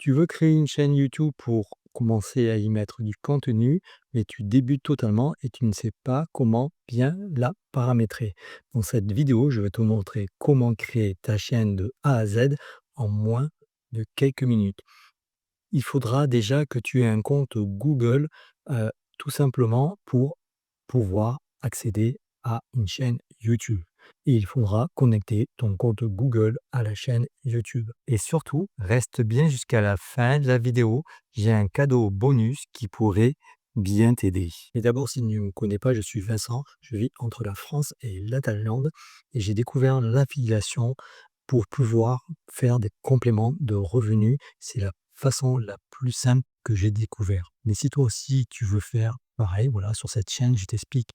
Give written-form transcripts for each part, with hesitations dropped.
Tu veux créer une chaîne YouTube pour commencer à y mettre du contenu, mais tu débutes totalement et tu ne sais pas comment bien la paramétrer. Dans cette vidéo, je vais te montrer comment créer ta chaîne de A à Z en moins de quelques minutes. Il faudra déjà que tu aies un compte Google, tout simplement pour pouvoir accéder à une chaîne YouTube. Et il faudra connecter ton compte Google à la chaîne YouTube. Et surtout, reste bien jusqu'à la fin de la vidéo. J'ai un cadeau bonus qui pourrait bien t'aider. Et d'abord, si tu ne me connais pas, je suis Vincent. Je vis entre la France et la Thaïlande et j'ai découvert l'affiliation pour pouvoir faire des compléments de revenus. C'est la façon la plus simple que j'ai découvert. Mais si toi aussi tu veux faire pareil, voilà, sur cette chaîne, je t'explique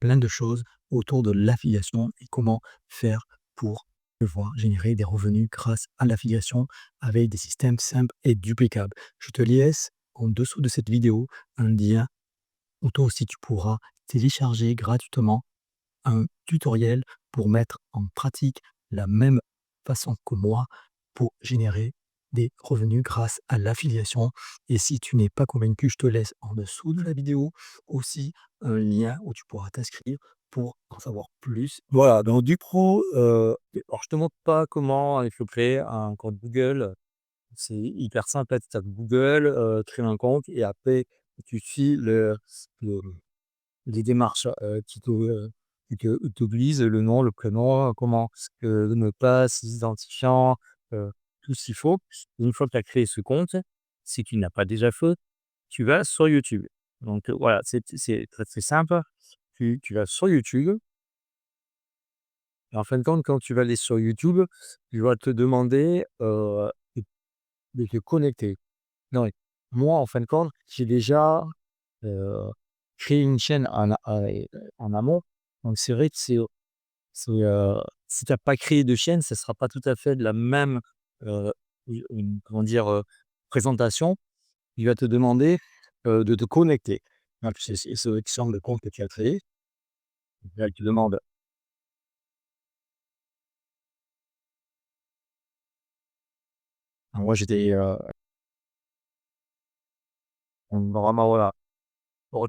plein de choses autour de l'affiliation et comment faire pour pouvoir générer des revenus grâce à l'affiliation avec des systèmes simples et duplicables. Je te laisse en dessous de cette vidéo un lien où toi aussi tu pourras télécharger gratuitement un tutoriel pour mettre en pratique la même façon que moi pour générer des revenus grâce à l'affiliation. Et si tu n'es pas convaincu, je te laisse en dessous de la vidéo aussi un lien où tu pourras t'inscrire pour en savoir plus. Voilà, donc du coup, alors je te montre pas comment il faut créer un compte Google. C'est hyper simple, là, tu tapes Google, créer un compte et après tu suis le les démarches, qui t'obligent, le nom, le prénom, comment le mot de passe, l'identifiant, heu, tout ce qu'il faut. Une fois que tu as créé ce compte, si tu ne l'as pas déjà fait, tu vas sur YouTube. Donc, voilà, c'est très, très simple. Tu vas sur YouTube et en fin de compte, quand tu vas aller sur YouTube, il va te demander, de te connecter. Non, mais moi, en fin de compte, j'ai déjà, heu, créé une chaîne en amont. Donc c'est vrai que si tu as pas créé de chaîne, ça sera pas tout à fait de la même, une comment dire, présentation. Il va te demander, de te connecter. Donc c'est sélectionne le compte que tu as créé. Là, il te demande moi j'étais, vraiment voilà, bon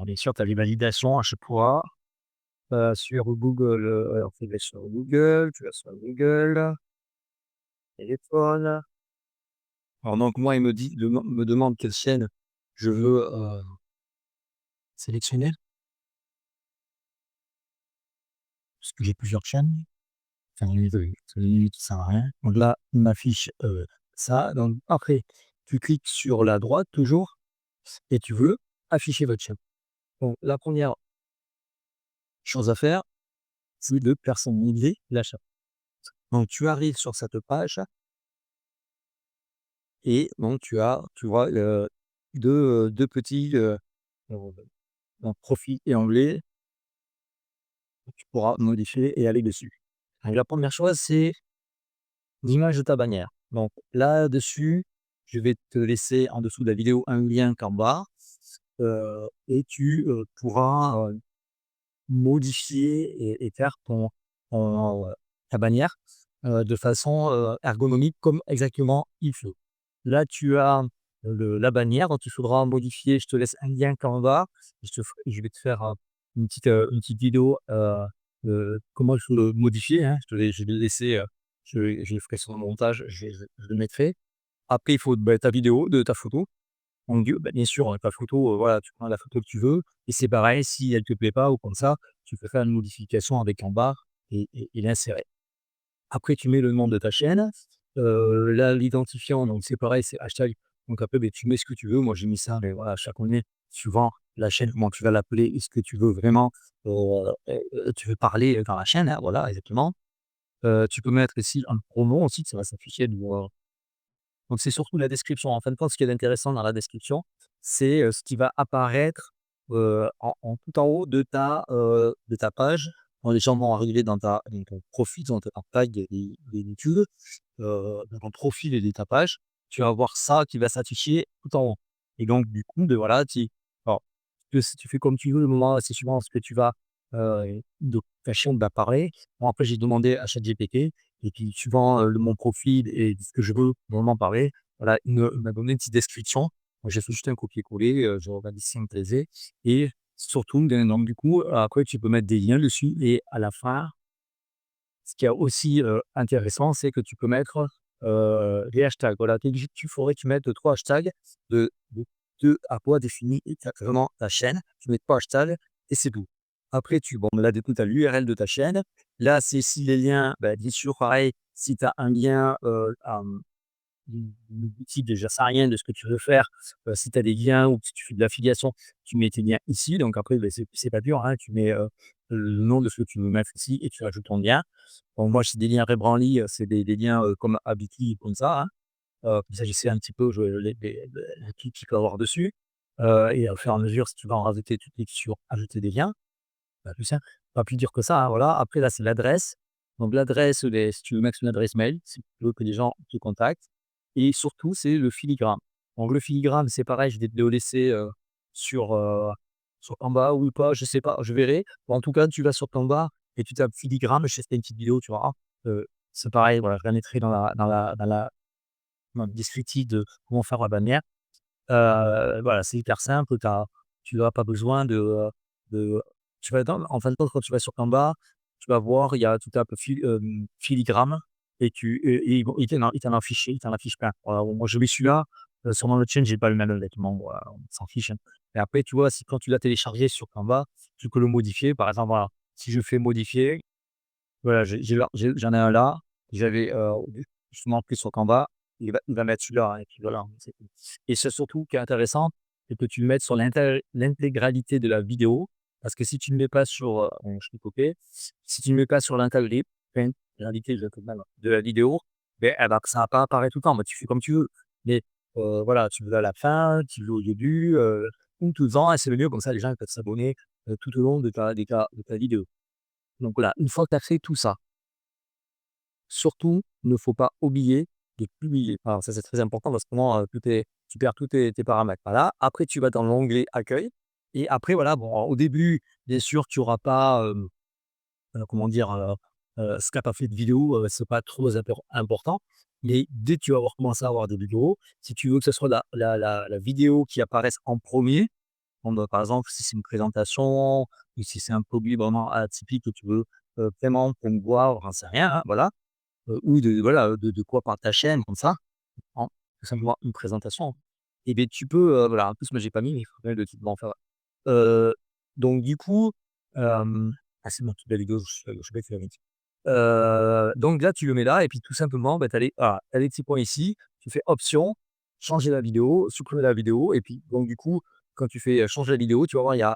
bien sûr tu as les validations à chaque fois, sur Google, alors tu vas sur Google, tu vas sur Google, téléphone. Alors donc moi il me demande quelle chaîne je veux, sélectionner, parce que j'ai plusieurs chaînes. Enfin, limite, ça sert à rien. Donc là, il m'affiche, ça. Donc après, tu cliques sur la droite toujours et tu veux afficher votre chaîne. Donc la première chose à faire, c'est de personnaliser l'achat. Donc tu arrives sur cette page et donc tu vois, 2 petits, donc profil et onglet, tu pourras modifier et aller dessus. Donc la première chose, c'est l'image de ta bannière. Donc là-dessus, je vais te laisser en dessous de la vidéo un lien Canva, et tu, pourras, modifier et faire ta bannière, de façon, ergonomique comme exactement il faut. Là, tu as la bannière dont il faudra modifier. Je te laisse un lien Canva. Je vais te faire, une petite vidéo, comment il faut le modifier, hein. Je vais le laisser, je le ferai sur le montage, je le mettrai. Après, il faut, ta vidéo de ta photo. Donc bien sûr, ta photo, voilà, tu prends la photo que tu veux et c'est pareil, si elle te plaît pas ou comme ça, tu peux faire une modification avec en bas et l'insérer. Après, tu mets le nom de ta chaîne, là, l'identifiant, donc c'est pareil, c'est hashtag. Donc après, beh, tu mets ce que tu veux. Moi, j'ai mis ça, mais voilà, chacun met suivant la chaîne, comment tu vas l'appeler et ce que tu veux vraiment, tu veux parler dans la chaîne, hein, voilà, exactement. Tu peux mettre ici un pronom aussi, ça va s'afficher donc c'est surtout la description. En fin de compte, ce qui est intéressant dans la description, c'est, ce qui va apparaître, en tout en haut de ta page. Quand les gens vont arriver dans ton profil, dans ta page des études, dans ton profil et de ta page, tu vas voir ça qui va s'afficher tout en haut et donc du coup, beh, voilà, alors tu fais comme tu veux, le moment c'est suivant ce que tu vas, de ta chaîne va parler. Bon après j'ai demandé à ChatGPT et puis suivant, mon profil et ce que je veux vraiment parler, voilà, il m'a donné une petite description. Moi, j'ai fait juste un copier-coller, je regarde si ça me plaisait et surtout, donc du coup, après tu peux mettre des liens dessus et à la fin, ce qui est aussi, intéressant, c'est que tu peux mettre, des hashtags. Voilà, tu faudrait que tu mettes 3 hashtags de à quoi définir exactement ta chaîne. Tu mets 3 hashtags et c'est tout. Après là, du coup, tu as l'URL de ta chaîne. Là, c'est si les liens, bah, bien sûr, pareil, si tu as un lien, le boutique déjà ça rien de ce que tu veux faire. Si tu as des liens ou si tu fais de l'affiliation, tu mets tes liens ici. Donc après, beh, c'est pas dur, hein, tu mets, le nom de ce que tu veux mettre ici et tu ajoutes ton lien. Bon, moi, c'est des liens Rebrandly, c'est des liens, comme Habitly comme ça, hein. Comme ça, j'essaie un petit peu je les trucs qu'il peut avoir dessus, et au fur et à mesure, si tu veux en rajouter, tu cliques sur ajouter des liens, bah, plus simple, pas plus dur que ça, hein, voilà. Après là, c'est l'adresse. Donc l'adresse, si tu veux mettre une adresse mail, si tu veux que les gens te contactent et surtout, c'est le filigrane. Donc le filigrane, c'est pareil, je vais te le laisser, sur, sur Canva ou pas, je sais pas, je verrai. Bon, en tout cas, tu vas sur Canva et tu tapes filigrane, je sais une petite vidéo, tu verras. C'est pareil, voilà, je la mettrai dans le descriptif de comment faire la bannière. Voilà, c'est hyper simple, tu n'auras pas besoin de tu vas dans en fin de compte, quand tu vas sur Canva, tu vas voir, il y a tout un peu filigrane et il t'en affiche il t'en affiche plein. Voilà, bon, moi je mets celui-là, sur mon autre chaîne, j'ai pas le même honnêtement, voilà, on s'en fiche, hein. Et après, tu vois, si quand tu l'as téléchargé sur Canva, tu peux le modifier. Par exemple, voilà, si je fais modifier, voilà, j'en ai un là, j'avais, justement pris sur Canva, il va mettre celui-là, hein, et puis voilà, c'est tout. Et c'est surtout qui est intéressant, c'est que tu le mettes sur l'intégralité de la vidéo, parce que si tu ne le mets pas sur, bon, je vais copier, si tu ne le mets pas sur l'intégralité de la vidéo, beh, ça va pas apparaître tout le temps. Bah, tu fais comme tu veux, mais voilà, tu le veux à la fin, tu le veux au début, ou tout le temps et c'est le mieux comme ça les gens ils peuvent s'abonner, tout au long de ta vidéo. Donc voilà, une fois que tu as fait tout ça, surtout, ne faut pas oublier de publier. Alors ça, c'est très important parce que sinon, tu perds tous tes paramètres. Voilà, après tu vas dans l'onglet accueil et après voilà, bon, au début, bien sûr, tu auras pas, comment dire? Si tu as pas fait de vidéo, c'est pas trop important, mais dès que tu vas avoir commencé à avoir des vidéos, si tu veux que ce soit la vidéo qui apparaisse en premier, bon, bah, par exemple, si c'est une présentation ou si c'est un produit vraiment atypique que tu veux, vraiment promouvoir, j'en sais rien, hein, voilà. Ou de voilà, de quoi parle ta chaîne comme ça, en tout simplement une présentation et beh, tu peux, voilà, en plus moi j'ai pas mis, mais il faudrait le titre, bon enfin voilà. Donc du coup, c'est bon, toute la vidéo, je sais pas qui l'a mis. Donc là, tu le mets là et puis tout simplement, bah, tu as les petits points ici, tu fais options, changer la vidéo, supprimer la vidéo et puis donc du coup, quand tu fais, changer la vidéo, tu vas voir, il y a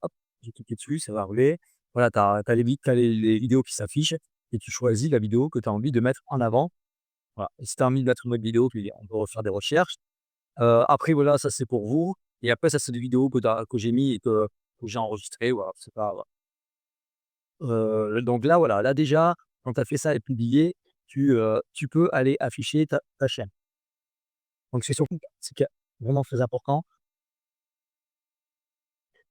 hop, j'ai cliqué dessus, ça va rouler. Voilà, tu as les vidéos qui s'affichent et tu choisis la vidéo que tu as envie de mettre en avant. Voilà, et si tu as envie de mettre une autre vidéo, puis on peut refaire des recherches. Après voilà, ça c'est pour vous et après ça c'est des vidéos que j'ai mis et que j'ai enregistrées, voilà, c'est pas donc là, voilà, là déjà, quand tu as fait ça et publié, tu peux aller afficher ta chaîne. Donc c'est surtout ce qui est vraiment très important,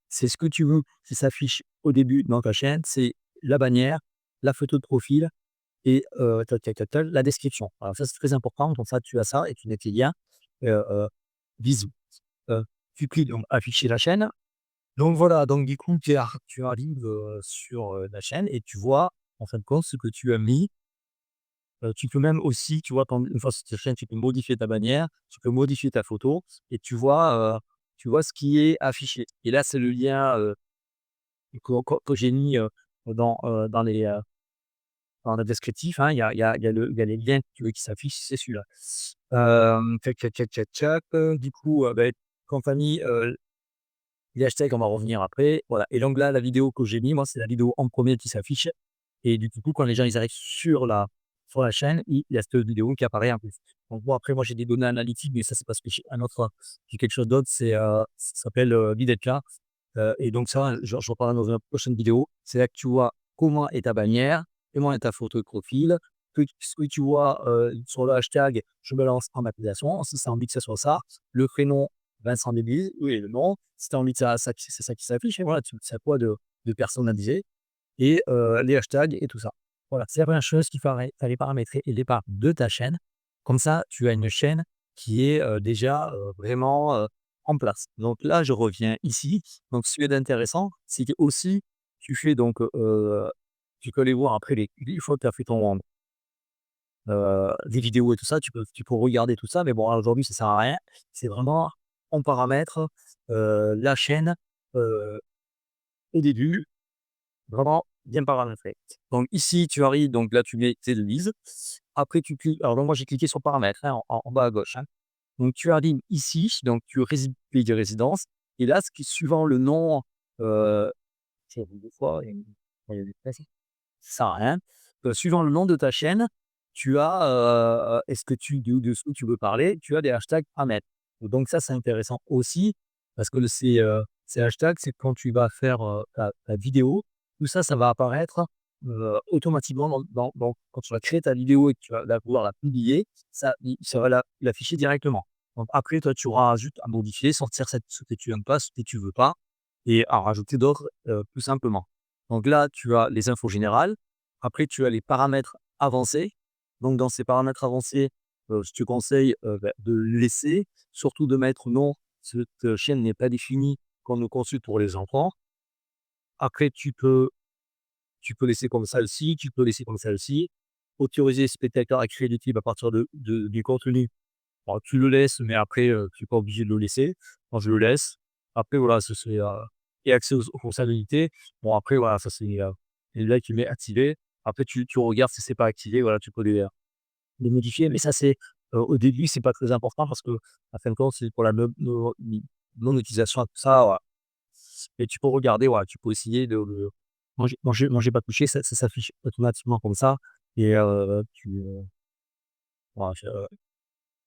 c'est ce que tu veux qui s'affiche au début dans ta chaîne, c'est la bannière, la photo de profil et tac, tac, tac, tac, la description. Alors ça, c'est très important, comme ça tu as ça et tu mets tes liens, bisous. Tu cliques donc afficher la chaîne. Donc voilà, donc du coup, tu arrives, sur, la chaîne et tu vois, en fin de compte, ce que tu as mis. Tu peux même aussi, tu vois, quand une fois sur ta chaîne, tu peux modifier ta bannière, tu peux modifier ta photo et tu vois ce qui est affiché et là, c'est le lien, que j'ai mis, dans le descriptif, hein. Il y a les liens que tu veux qui s'affichent, c'est celui-là. Tac, tac, tac, tac, tac, du coup, beh, quand tu as mis, les hashtags, on va revenir après, voilà et donc là, la vidéo que j'ai mis, moi, c'est la vidéo en premier qui s'affiche et du coup, quand les gens, ils arrivent sur la chaîne, il y a cette vidéo qui apparaît en plus. Donc bon, après moi, j'ai des données analytiques, mais ça, c'est parce que j'ai quelque chose d'autre, ça s'appelle, Videtcha, et donc ça, j'en parlerai dans une prochaine vidéo. C'est là que tu vois comment est ta bannière, comment est ta photo de profil, ce que tu vois, sur le hashtag «Je me lance en application», si tu as envie que ce soit ça, le prénom Vincent Débise, oui, le nom, si tu as envie que c'est ça qui s'affiche et voilà, tu c'est à toi de personnaliser et les hashtags et tout ça. Voilà, c'est la première chose qu'il fallait paramétrer au départ de ta chaîne. Comme ça, tu as une chaîne qui est, déjà, vraiment, en place. Donc là, je reviens ici. Donc ce qui est intéressant, c'est que aussi tu fais donc, tu peux aller voir après une fois que tu as fait ton des vidéos et tout ça, tu peux regarder tout ça, mais bon, aujourd'hui, ça sert à rien. C'est vraiment on paramètre, la chaîne, heu, au début, vraiment bien paramétré. Donc ici, tu arrives, donc là, tu mets tes devises. Après, tu cliques alors donc moi, j'ai cliqué sur paramètres, hein, en bas à gauche, hein. Donc tu arrives ici, donc tu résides pays de résidence et là, ce qui suivant le nom, heu, j'ai vu 2 fois et il y a des ça sert à rien. Suivant le nom de ta chaîne, tu as, est-ce que de ce que tu veux parler, tu as des hashtags à mettre. Donc ça, c'est intéressant aussi parce que ces hashtags, c'est quand tu vas faire, ta vidéo, tout ça, ça va apparaître, automatiquement quand tu vas créer ta vidéo et que tu vas pouvoir la publier, ça va l'afficher directement. Donc après, toi, tu auras juste à modifier, sortir ce que tu n'aimes pas, ce que tu veux pas et à rajouter d'autres, tout simplement. Donc là, tu as les infos générales. Après, tu as les paramètres avancés. Donc, dans ces paramètres avancés, je te conseille, de laisser, surtout de mettre non, cette chaîne n'est pas définie qu'on ne consulte pour les enfants. Après, tu peux laisser comme ça aussi, tu peux laisser comme ça aussi. Autoriser spectateurs à créer du type à partir du contenu. Bon, tu le laisses, mais après, tu es pas obligé de le laisser. Moi, je le laisse. Après, voilà, ce serait, et accès aux fonctionnalités. Bon, après, voilà, ça c'est là tu mets activé. Après, tu regardes si c'est pas activé, voilà, tu peux les modifier. Mais ça, c'est, au début, c'est pas très important parce que à fin de compte, c'est pour la non utilisation, tout ça, voilà. Et tu peux regarder, voilà, tu peux essayer de le moi, j'ai pas touché, ça s'affiche automatiquement comme ça et voilà,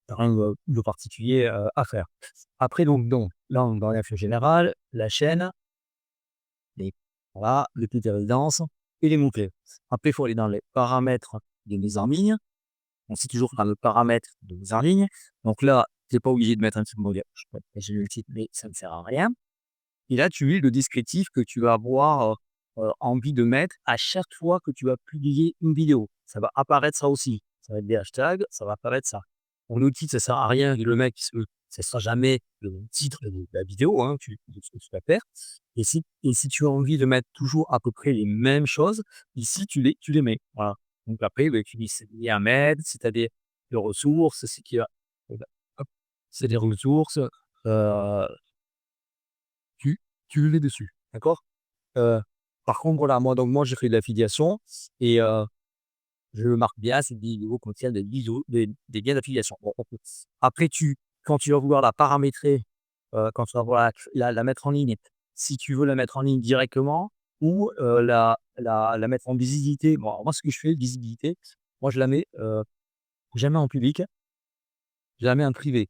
rien de particulier, à faire. Après donc là, on dans l'info générale, la chaîne, les voilà, le type de résidence et les mots-clés. Après, il faut aller dans les paramètres de mise en ligne. On sait toujours dans le paramètre de mise en ligne. Donc là, tu es pas obligé de mettre un petit mot, je peux j'ai le titre, mais ça ne sert à rien. Et là, tu lis le descriptif que tu vas avoir, envie de mettre à chaque fois que tu vas publier une vidéo. Ça va apparaître ça aussi. Ça va être des hashtags, ça va apparaître ça. Bon, le titre, ça sert à rien. Le mec, ça sera jamais le titre de la vidéo, hein, de ce que tu vas faire. Et si tu as envie de mettre toujours à peu près les mêmes choses, ici, tu les mets. Voilà. Donc après, beh, tu dis c'est lié à Med, si tu as des ressources, c'est qu'il y a, hop, c'est des ressources, tu tu le mets dessus, d'accord? Heu, Par contre, voilà, moi, j'ai fait de l'affiliation et je le marque bien, ces vidéos contiennent des liens d'affiliation. Bon, après quand tu vas vouloir la paramétrer, quand tu vas vouloir la mettre en ligne, si tu veux la mettre en ligne directement ou la mettre en visibilité. Bon, alors moi, ce que je fais, visibilité, moi, je la mets, jamais en public, je la mets en privé.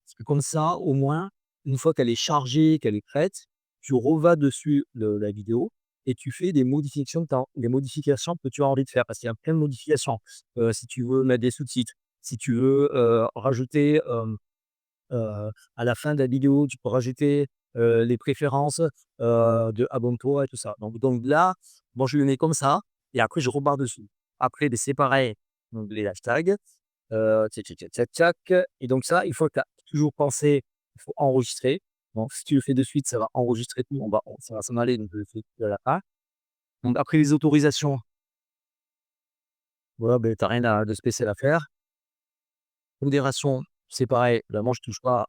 Parce que comme ça, au moins, une fois qu'elle est chargée, qu'elle est prête, tu revas dessus la vidéo et tu fais des modifications que tu as envie de faire. Parce qu'il y a plein de modifications. Si tu veux mettre des sous-titres, si tu veux rajouter à la fin de la vidéo, tu peux rajouter les préférences de abonne-toi et tout ça. Donc là, moi je le mets comme ça et après je repars dessus. Après, ben, c'est pareil. Donc les hashtags, tchac, tchac, tchac, tchac, tchac. Et donc ça, il faut que tu as toujours pensé, il faut enregistrer. Donc si tu le fais de suite, ça va enregistrer tout, ça va s'en aller, donc je le fais de la fin. Donc après les autorisations, voilà, ben, tu as rien de spécial à faire. Modération, c'est pareil, là moi je touche pas.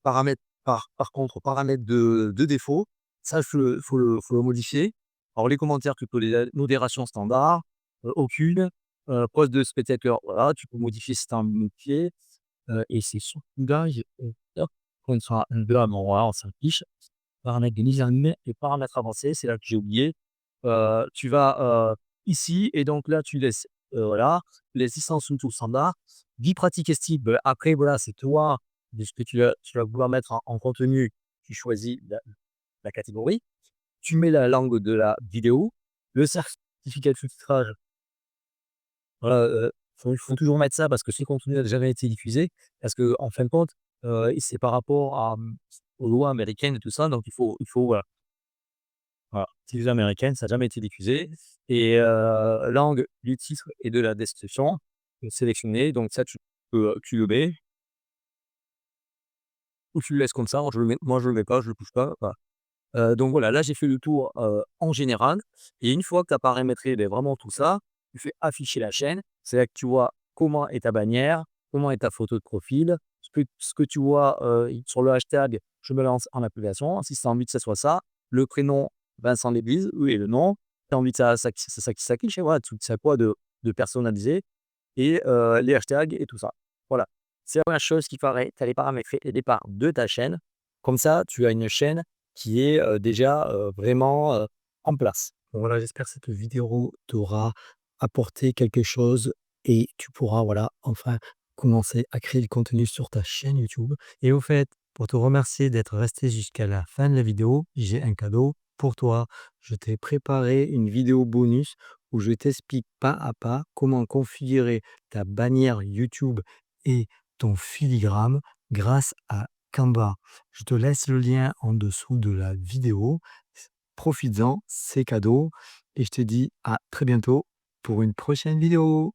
Paramètres par contre, paramètres de défaut, ça faut le modifier. Alors les commentaires, tu peux les modération standard, aucune, poste de spectateur, voilà, tu peux modifier si tu as envie de modifier. Et c'est surtout là, hop, quand il sera là, bon voilà, on s'en fiche. Paramètres de mise en ligne et paramètres avancés, c'est là que j'ai oublié. Tu vas, ici et donc là, tu laisses, voilà, les licences sous standard. Vie pratique et style, après voilà, c'est toi, de ce que tu vas vouloir mettre en contenu, tu choisis la catégorie. Tu mets la langue de la vidéo, le certificat de sous-titrage, voilà, il faut toujours mettre ça parce que si le contenu n'a jamais été diffusé, parce qu'en fin de compte, c'est par rapport aux lois américaines et tout ça, donc il faut, voilà. Voilà, télévision américaine, ça a jamais été diffusé et langue du titre et de la description, sélectionner, donc ça tu le mets ou tu le laisses comme ça. Moi je le mets pas, je le touche pas, voilà. Donc voilà, là j'ai fait le tour, en général et une fois que tu as paramétré, beh, vraiment tout ça, tu fais afficher la chaîne. C'est là que tu vois comment est ta bannière, comment est ta photo de profil, ce que tu vois, sur le hashtag «Je me lance en application», si tu as envie que ça soit ça, le prénom Vincent Léglise, oui et le nom, tu as envie que ça qui s'affiche et voilà, tu sais à quoi de personnaliser et les hashtags et tout ça. Voilà. C'est la première chose qu'il faudrait, tu as les paramètres au départ de ta chaîne. Comme ça, tu as une chaîne qui est, déjà, vraiment, en place. Bon voilà, j'espère que cette vidéo t'aura apporté quelque chose et tu pourras, voilà, enfin commencer à créer du contenu sur ta chaîne YouTube. Et au fait, pour te remercier d'être resté jusqu'à la fin de la vidéo, j'ai un cadeau pour toi. Je t'ai préparé une vidéo bonus où je t'explique pas à pas comment configurer ta bannière YouTube et ton filigrane grâce à Canva. Je te laisse le lien en dessous de la vidéo. Profites-en, c'est cadeau et je te dis à très bientôt pour une prochaine vidéo.